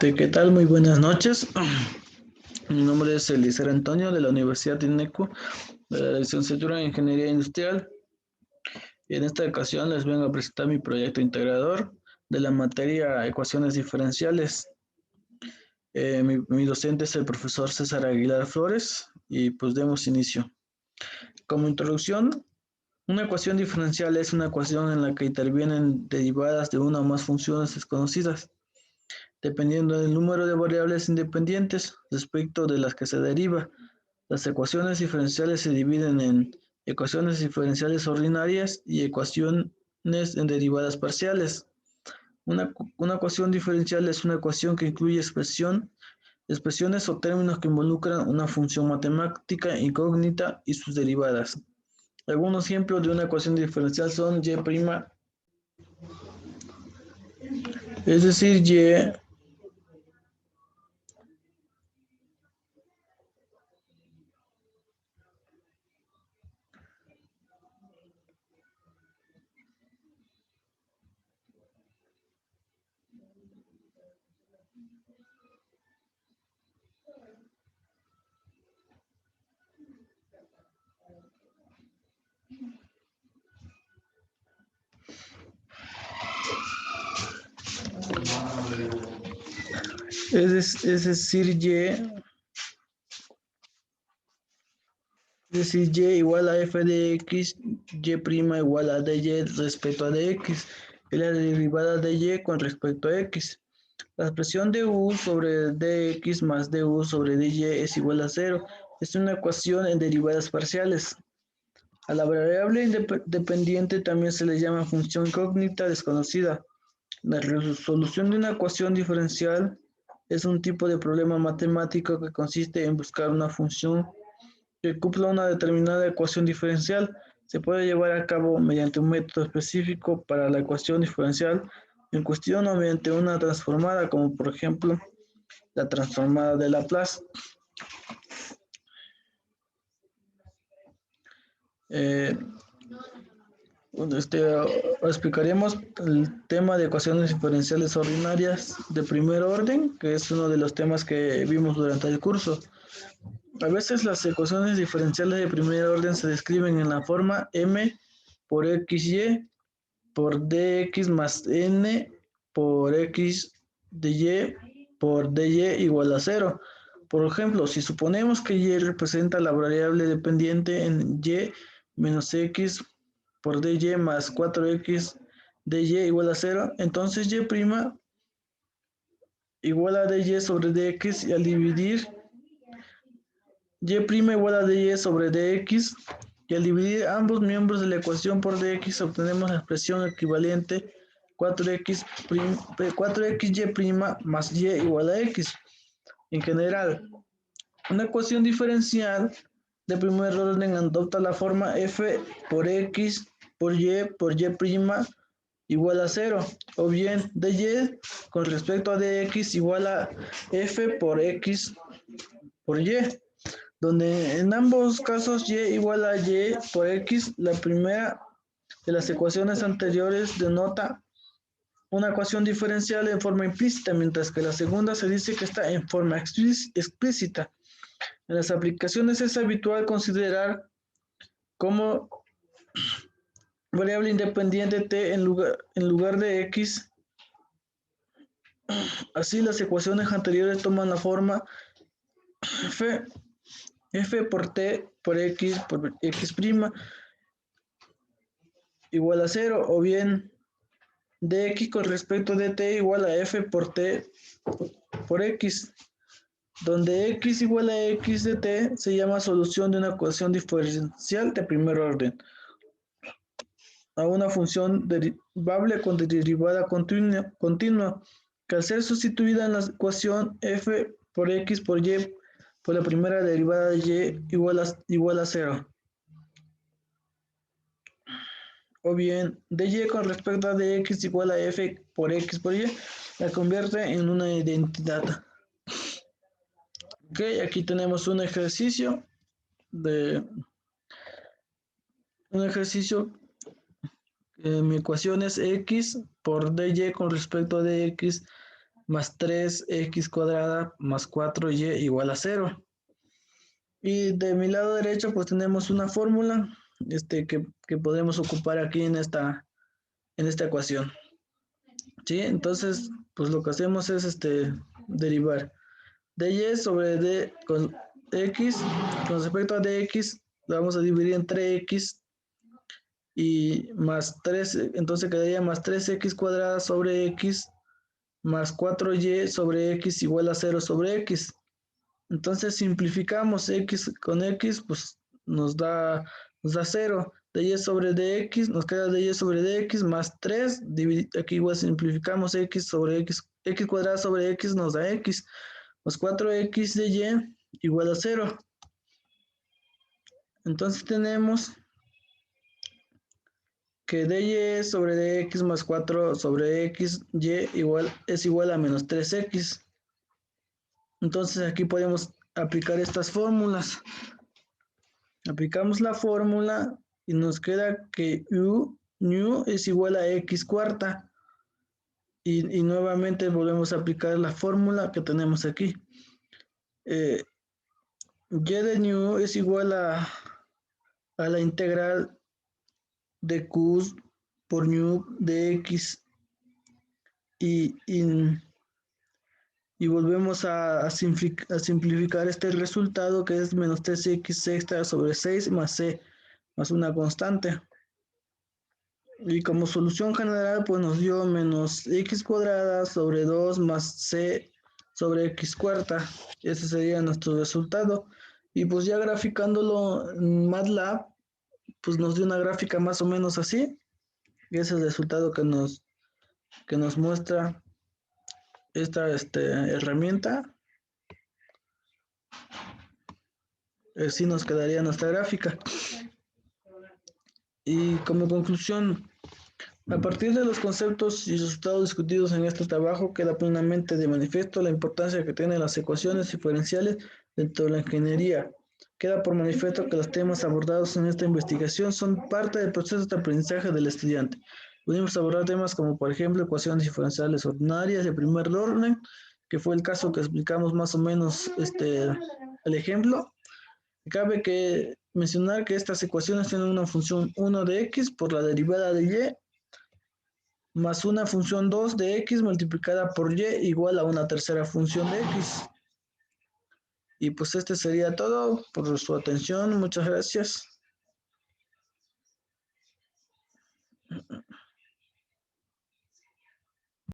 ¿Qué tal? Muy buenas noches. Mi nombre es Eliezer Antonio de la Universidad de INECU, de la licenciatura en Ingeniería Industrial. Y en esta ocasión les vengo a presentar mi proyecto integrador de la materia Ecuaciones Diferenciales. Mi docente es el profesor César Aguilar Flores y pues demos inicio. Como introducción, una ecuación diferencial es una ecuación en la que intervienen derivadas de una o más funciones desconocidas, dependiendo del número de variables independientes respecto de las que se deriva. Las ecuaciones diferenciales se dividen en ecuaciones diferenciales ordinarias y ecuaciones en derivadas parciales. Una ecuación diferencial es una ecuación que incluye expresiones o términos que involucran una función matemática incógnita y sus derivadas. Algunos ejemplos de una ecuación diferencial son y', es decir, y es decir, y igual a f de x, y' igual a dy respecto a dx, y la derivada de y con respecto a x. La expresión de u sobre dx más du sobre dy es igual a 0. Es una ecuación en derivadas parciales. A la variable independiente también se le llama función incógnita desconocida. La resolución de una ecuación diferencial es un tipo de problema matemático que consiste en buscar una función que cumpla una determinada ecuación diferencial. Se puede llevar a cabo mediante un método específico para la ecuación diferencial en cuestión o mediante una transformada, como por ejemplo la transformada de Laplace. Eh, explicaremos el tema de ecuaciones diferenciales ordinarias de primer orden, que es uno de los temas que vimos durante el curso. A veces las ecuaciones diferenciales de primer orden se describen en la forma m por xy por dx más n por x de y por dy igual a 0. Por ejemplo, si suponemos que y representa la variable dependiente en y menos x por dy más 4x dy igual a 0, entonces y' igual a dy sobre dx y al dividir y' igual a dy sobre dx y al dividir ambos miembros de la ecuación por dx obtenemos la expresión equivalente 4xy' más y igual a x. En general, una ecuación diferencial de primer orden adopta la forma f por x por y igual a 0, o bien dy con respecto a dx igual a f por x por y, donde en ambos casos y igual a y por x. La primera de las ecuaciones anteriores denota una ecuación diferencial en forma implícita, mientras que la segunda se dice que está en forma explícita. En las aplicaciones es habitual considerar como variable independiente t en lugar de x. Así las ecuaciones anteriores toman la forma f por t por x igual a 0, o bien dx con respecto de t igual a f por t por x, donde x igual a x de t se llama solución de una ecuación diferencial de primer orden a una función derivable con derivada continua, que al ser sustituida en la ecuación f por x por y por la primera derivada de y igual a 0, o bien dy con respecto a dx igual a f por x por y, la convierte en una identidad. Ok, aquí tenemos un ejercicio de Mi ecuación es x por dy con respecto a dx más 3x cuadrada más 4y igual a 0. Y de mi lado derecho pues tenemos una fórmula que podemos ocupar aquí en esta ecuación. ¿Sí? Entonces pues lo que hacemos es derivar dy sobre d con x con respecto a dx lo vamos a dividir entre x y más 3, entonces quedaría más 3x cuadrada sobre x más 4y sobre x igual a 0 sobre x. Entonces simplificamos x con x, pues nos da 0. dy sobre dx, nos queda dy sobre dx más 3, aquí igual simplificamos x sobre x cuadrada sobre x nos da x, más 4x de y igual a 0. Entonces tenemos que dy sobre dx más 4 sobre x y es igual a menos 3x. Entonces aquí podemos aplicar estas fórmulas. Aplicamos la fórmula y nos queda que u es igual a x cuarta. Y nuevamente volvemos a aplicar la fórmula que tenemos aquí. Y de nu es igual a la integral de q por nu de x. Y volvemos a simplificar este resultado que es menos 3x sexta sobre 6 más c más una constante. Y como solución general pues nos dio menos x cuadrada sobre 2 más c sobre x cuarta. Ese sería nuestro resultado. Y pues ya graficándolo en MATLAB pues nos dio una gráfica más o menos así. Y ese es el resultado que nos muestra esta herramienta. Así nos quedaría nuestra gráfica. Y como conclusión, a partir de los conceptos y resultados discutidos en este trabajo, queda plenamente de manifiesto la importancia que tienen las ecuaciones diferenciales dentro de la ingeniería. Queda por manifiesto que los temas abordados en esta investigación son parte del proceso de aprendizaje del estudiante. Pudimos abordar temas como, por ejemplo, ecuaciones diferenciales ordinarias de primer orden, que fue el caso que explicamos más o menos el ejemplo. Cabe que mencionar que estas ecuaciones tienen una función 1 de x por la derivada de y más una función 2 de x multiplicada por y igual a una tercera función de x. Y pues sería todo por su atención. Muchas gracias.